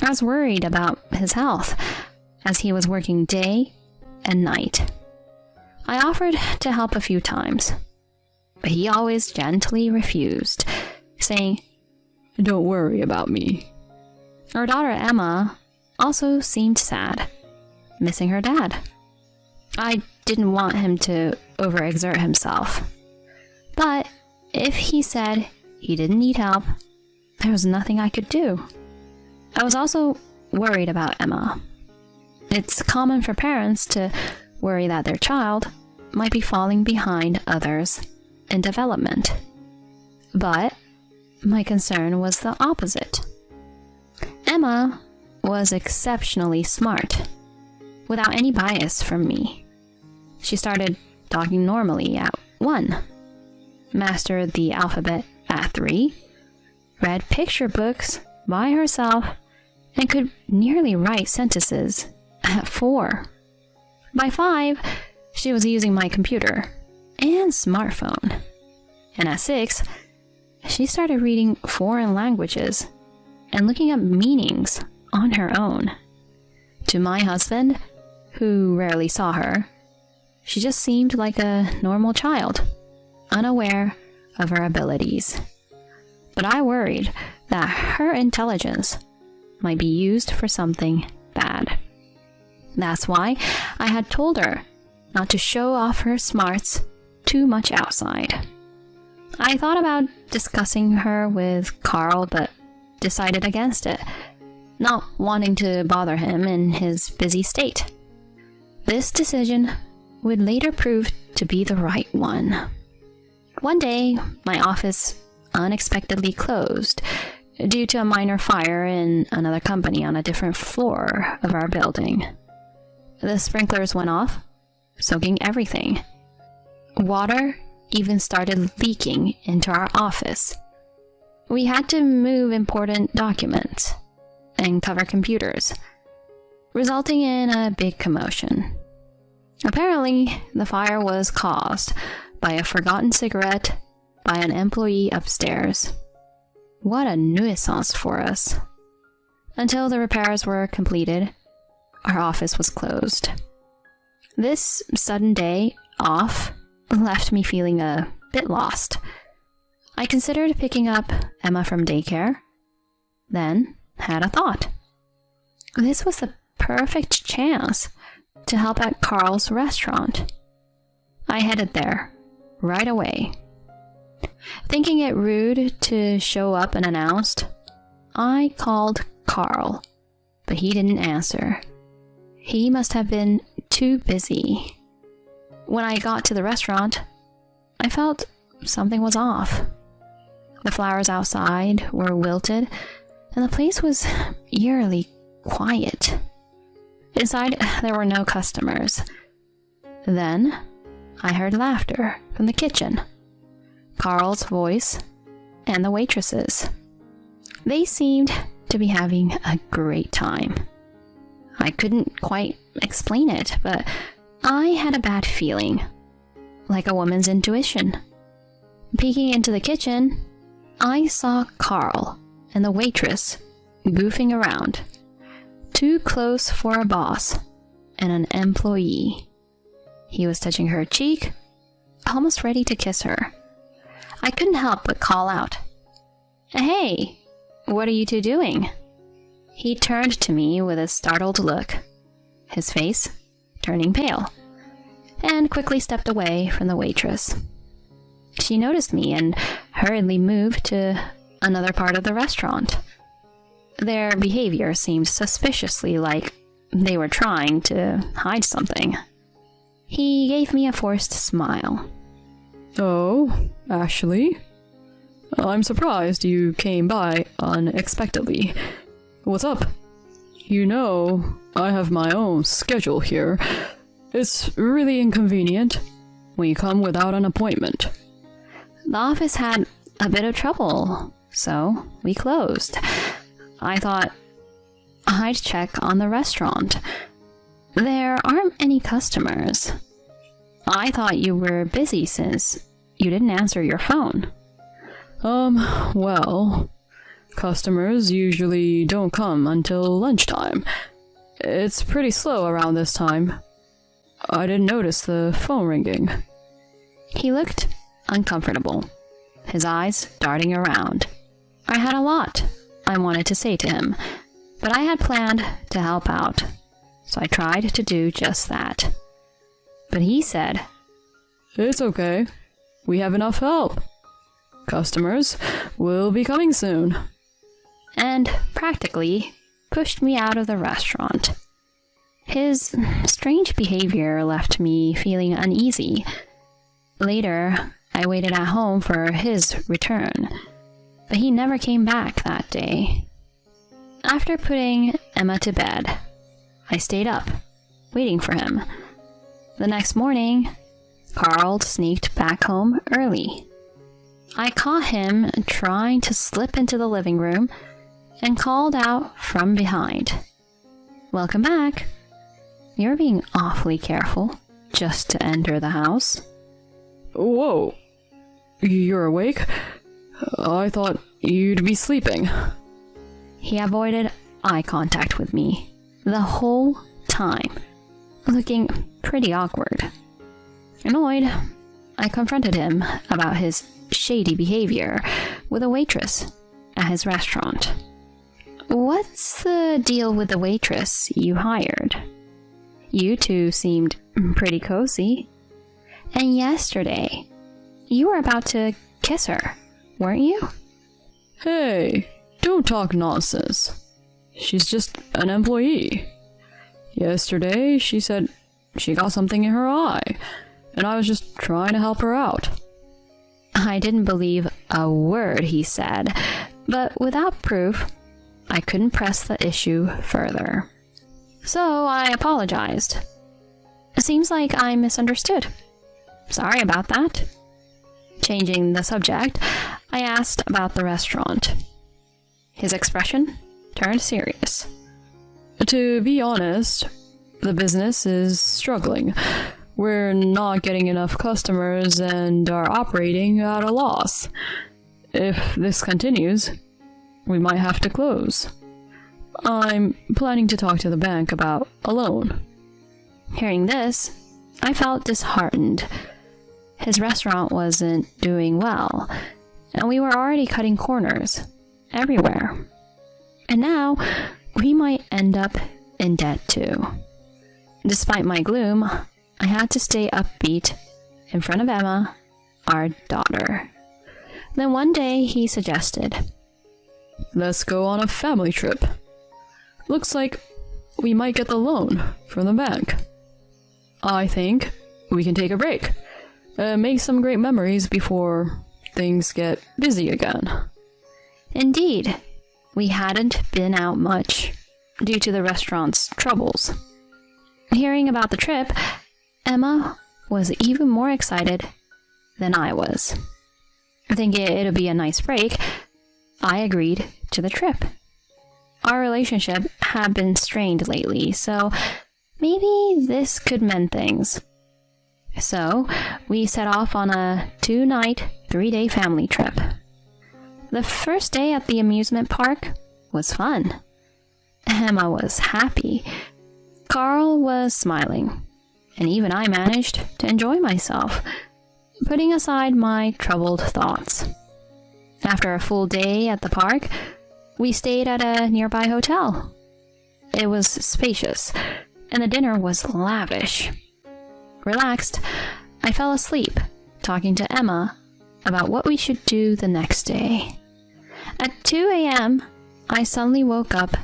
I was worried about his health as he was working day and night. I offered to help a few times, but he always gently refused, saying, Don't worry about me. Our daughter Emma also seemed sad, missing her dad. I didn't want him to overexert himself, but if he said he didn't need help, there was nothing I could do. I was also worried about Emma. It's common for parents to worry that their child might be falling behind others in development. But my concern was the opposite. Emma was exceptionally smart, without any bias from me. She started talking normally at 1, mastered the alphabet at 3, read picture books by herself, and could nearly write sentences at 4. By 5, she was using my computer and smartphone. And at 6, she started reading foreign languages and looking up meanings on her own. To my husband, who rarely saw her, she just seemed like a normal child, unaware of her abilities. But I worried that her intelligence might be used for something bad. That's why I had told her not to show off her smarts too much outside. I thought about discussing her with Carl, but decided against it, not wanting to bother him in his busy state. This decision would later prove to be the right one. One day, my office unexpectedly closed due to a minor fire in another company on a different floor of our building. The sprinklers went off, soaking everything. Water even started leaking into our office. We had to move important documents and cover computers, resulting in a big commotion. Apparently, the fire was caused by a forgotten cigarette by an employee upstairs. What a nuisance for us. Until the repairs were completed, our office was closed. This sudden day off left me feeling a bit lost. I considered picking up Emma from daycare, then had a thought. This was the perfect chance to help at Carl's restaurant. I headed there right away. Thinking it rude to show up unannounced, I called Carl, but he didn't answer. He must have been too busy. When I got to the restaurant, I felt something was off. The flowers outside were wilted, and the place was eerily quiet. Inside, there were no customers. Then, I heard laughter from the kitchen, Carl's voice, and the waitresses. They seemed to be having a great time. I couldn't quite explain it, but I had a bad feeling, like a woman's intuition. Peeking into the kitchen, I saw Carl and the waitress goofing around, too close for a boss and an employee. He was touching her cheek, almost ready to kiss her. I couldn't help but call out, "Hey, what are you two doing?" He turned to me with a startled look, his face turning pale, and quickly stepped away from the waitress. She noticed me and hurriedly moved to another part of the restaurant. Their behavior seemed suspiciously like they were trying to hide something. He gave me a forced smile. Oh, Ashley? I'm surprised you came by unexpectedly. What's up? You know, I have my own schedule here. It's really inconvenient when you come without an appointment. The office had a bit of trouble, so we closed. I thought I'd check on the restaurant. There aren't any customers. I thought you were busy since you didn't answer your phone. Well, customers usually don't come until lunchtime. It's pretty slow around this time. I didn't notice the phone ringing. He looked uncomfortable, his eyes darting around. I had a lot I wanted to say to him, but I had planned to help out, so I tried to do just that. But he said, It's okay. We have enough help. Customers will be coming soon. And practically pushed me out of the restaurant. His strange behavior left me feeling uneasy. Later, I waited at home for his return, but he never came back that day. After putting Emma to bed, I stayed up, waiting for him. The next morning, Carl sneaked back home early. I caught him trying to slip into the living room and called out from behind, "Welcome back. You're being awfully careful just to enter the house." Whoa. You're awake? I thought you'd be sleeping. He avoided eye contact with me the whole time, looking pretty awkward. Annoyed, I confronted him about his shady behavior with a waitress at his restaurant. "What's the deal with the waitress you hired? You two seemed pretty cozy. And yesterday, you were about to kiss her, weren't you?" Hey, don't talk nonsense. She's just an employee. Yesterday, she said she got something in her eye, and I was just trying to help her out. I didn't believe a word he said, but without proof, I couldn't press the issue further. So I apologized. Seems like I misunderstood. Sorry about that. Changing the subject, I asked about the restaurant. His expression turned serious. To be honest, the business is struggling. We're not getting enough customers and are operating at a loss. If this continues, we might have to close. I'm planning to talk to the bank about a loan. Hearing this, I felt disheartened. His restaurant wasn't doing well, and we were already cutting corners everywhere. And now, we might end up in debt too. Despite my gloom, I had to stay upbeat in front of Emma, our daughter. Then one day he suggested, Let's go on a family trip. Looks like we might get the loan from the bank. I think we can take a break. Make some great memories before things get busy again. Indeed, we hadn't been out much due to the restaurant's troubles. Hearing about the trip, Emma was even more excited than I was. Thinking it'd be a nice break, I agreed to the trip. Our relationship had been strained lately, so maybe this could mend things. So, we set off on a 2-night, 3-day family trip. The first day at the amusement park was fun. Emma was happy. Carl was smiling. And even I managed to enjoy myself, putting aside my troubled thoughts. After a full day at the park, we stayed at a nearby hotel. It was spacious, and the dinner was lavish. Relaxed, I fell asleep, talking to Emma about what we should do the next day. At 2 a.m., I suddenly woke up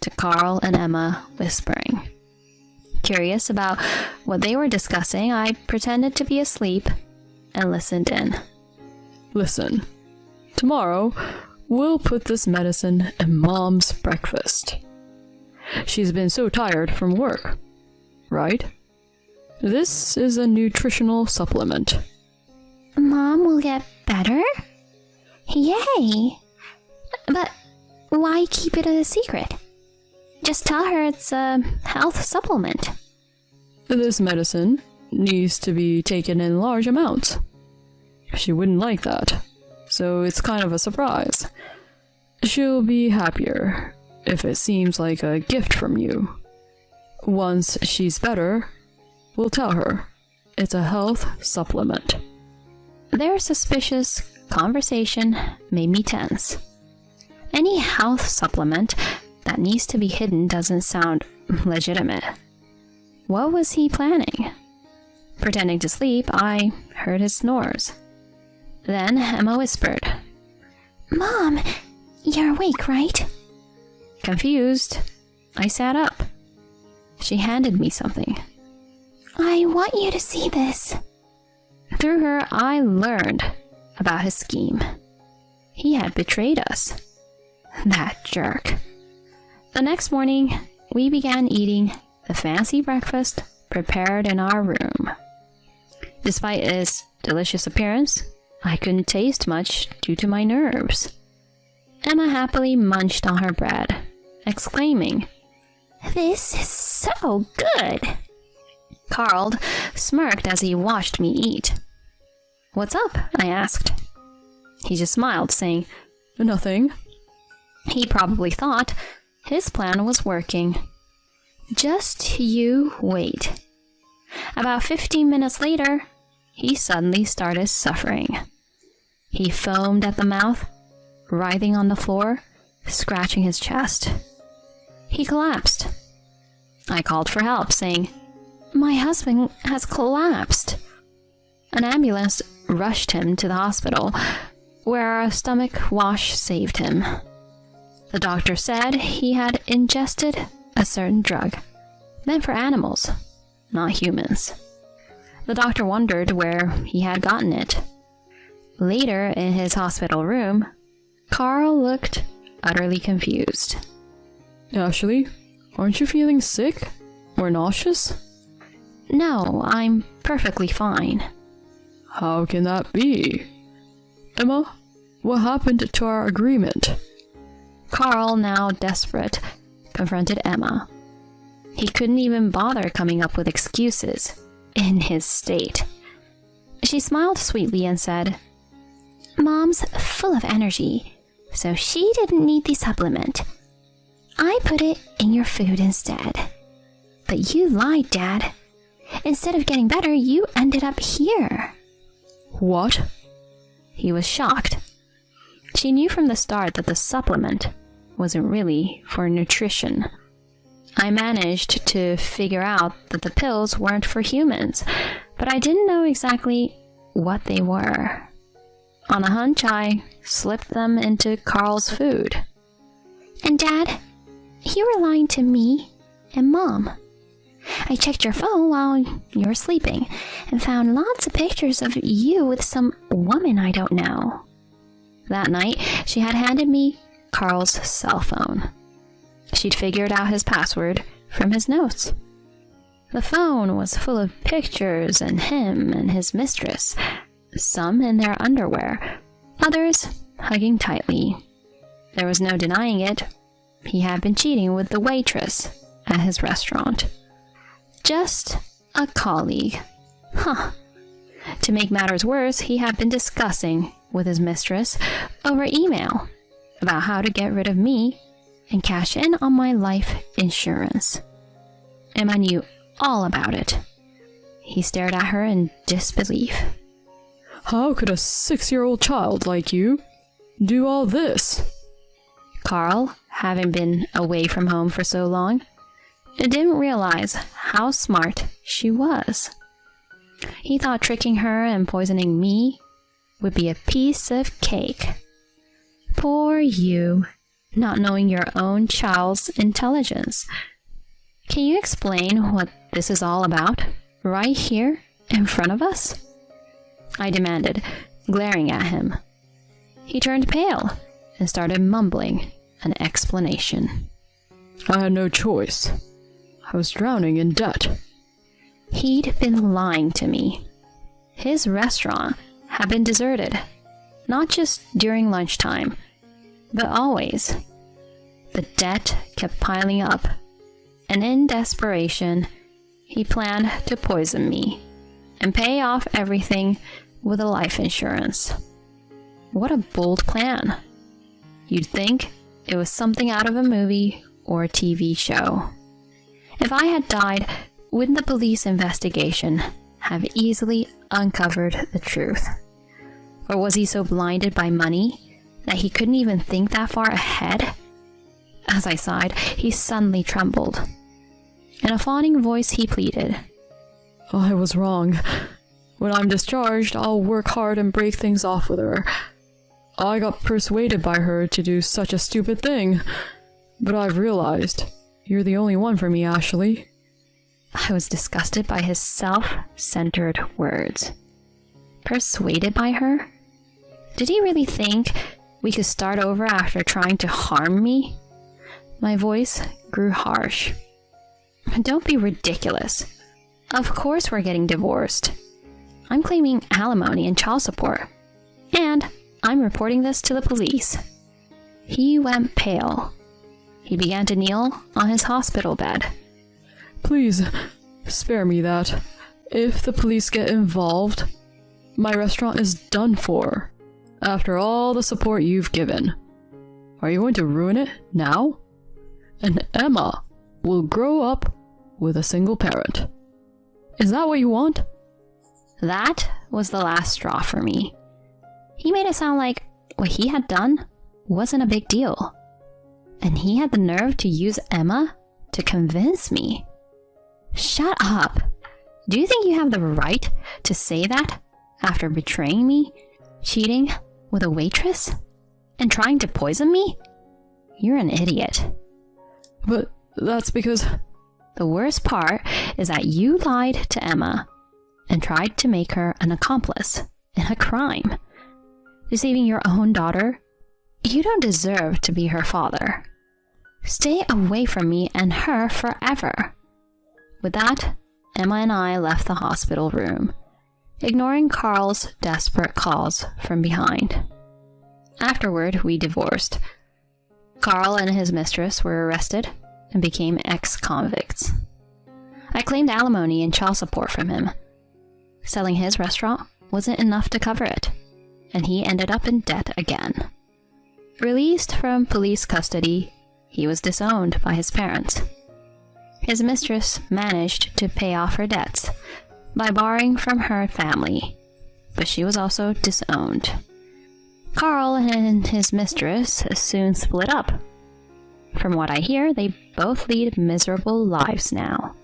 to Carl and Emma whispering. Curious about what they were discussing, I pretended to be asleep and listened in. Listen, tomorrow we'll put this medicine in Mom's breakfast. She's been so tired from work, right? This is a nutritional supplement. Mom will get better? Yay! But why keep it a secret? Just tell her it's a health supplement. This medicine needs to be taken in large amounts. She wouldn't like that, so it's kind of a surprise. She'll be happier if it seems like a gift from you. Once she's better, we'll tell her it's a health supplement. Their suspicious conversation made me tense. Any health supplement that needs to be hidden doesn't sound legitimate. What was he planning? Pretending to sleep, I heard his snores. Then Emma whispered, Mom, you're awake, right? Confused, I sat up. She handed me something. I want you to see this. Through her, I learned about his scheme. He had betrayed us. That jerk. The next morning, we began eating the fancy breakfast prepared in our room. Despite its delicious appearance, I couldn't taste much due to my nerves. Emma happily munched on her bread, exclaiming, This is so good. Carl smirked as he watched me eat. What's up? I asked. He just smiled, saying, Nothing. He probably thought his plan was working. Just you wait. About 15 minutes later, he suddenly started suffering. He foamed at the mouth, writhing on the floor, scratching his chest. He collapsed. I called for help, saying, My husband has collapsed. An ambulance rushed him to the hospital, where a stomach wash saved him. The doctor said he had ingested a certain drug, meant for animals, not humans. The doctor wondered where he had gotten it. Later, in his hospital room, Carl looked utterly confused. Ashley, aren't you feeling sick or nauseous? No, I'm perfectly fine. How can that be? Emma, what happened to our agreement? Carl, now desperate, confronted Emma. He couldn't even bother coming up with excuses. in his state. She smiled sweetly and said, "Mom's full of energy, so she didn't need the supplement. I put it in your food instead. But you lied, Dad. Instead of getting better, you ended up here." What? He was shocked. She knew from the start that the supplement wasn't really for nutrition. I managed to figure out that the pills weren't for humans, but I didn't know exactly what they were. On a hunch, I slipped them into Carl's food. "And Dad, you were lying to me and Mom. I checked your phone while you were sleeping and found lots of pictures of you with some woman I don't know." That night, she had handed me Carl's cell phone. She'd figured out his password from his notes. The phone was full of pictures of him and his mistress, some in their underwear, others hugging tightly. There was no denying it. He had been cheating with the waitress at his restaurant. Just a colleague. Huh. To make matters worse, he had been discussing with his mistress over email about how to get rid of me and cash in on my life insurance. Emma knew all about it. He stared at her in disbelief. How could a 6-year-old child like you do all this? Carl, having been away from home for so long, didn't realize how smart she was. He thought tricking her and poisoning me would be a piece of cake. Poor you, not knowing your own child's intelligence. Can you explain what this is all about, right here in front of us? I demanded, glaring at him. He turned pale and started mumbling an explanation. I had no choice. I was drowning in debt. He'd been lying to me. His restaurant had been deserted, not just during lunchtime, but always. The debt kept piling up, and in desperation, he planned to poison me and pay off everything with a life insurance. What a bold plan. You'd think it was something out of a movie or a TV show. If I had died, wouldn't the police investigation have easily uncovered the truth? Or was he so blinded by money that he couldn't even think that far ahead? As I sighed, he suddenly trembled. In a fawning voice, he pleaded, I was wrong. When I'm discharged, I'll work hard and break things off with her. I got persuaded by her to do such a stupid thing, but I've realized you're the only one for me, Ashley. I was disgusted by his self-centered words. Persuaded by her? Did he really think we could start over after trying to harm me? My voice grew harsh. Don't be ridiculous. Of course we're getting divorced. I'm claiming alimony and child support. And I'm reporting this to the police. He went pale. He began to kneel on his hospital bed. Please, spare me that. If the police get involved, my restaurant is done for. After all the support you've given. Are you going to ruin it now? And Emma will grow up with a single parent. Is that what you want? That was the last straw for me. He made it sound like what he had done wasn't a big deal. And he had the nerve to use Emma to convince me. Shut up. Do you think you have the right to say that after betraying me, cheating with a waitress, and trying to poison me? You're an idiot. But that's because... The worst part is that you lied to Emma and tried to make her an accomplice in a crime. Deceiving your own daughter? You don't deserve to be her father. Stay away from me and her forever. With that, Emma and I left the hospital room, ignoring Carl's desperate calls from behind. Afterward, we divorced. Carl and his mistress were arrested and became ex-convicts. I claimed alimony and child support from him, Selling his restaurant wasn't enough to cover it, and he ended up in debt again. Released from police custody, he was disowned by his parents. His mistress managed to pay off her debts by borrowing from her family, but she was also disowned. Carl and his mistress soon split up. From what I hear, they both lead miserable lives now.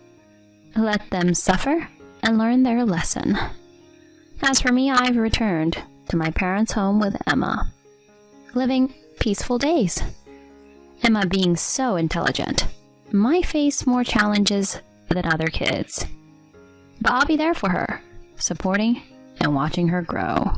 Let them suffer and learn their lesson. As for me, I've returned to my parents' home with Emma, living peaceful days. Emma being so intelligent might face more challenges than other kids, but I'll be there for her, supporting and watching her grow.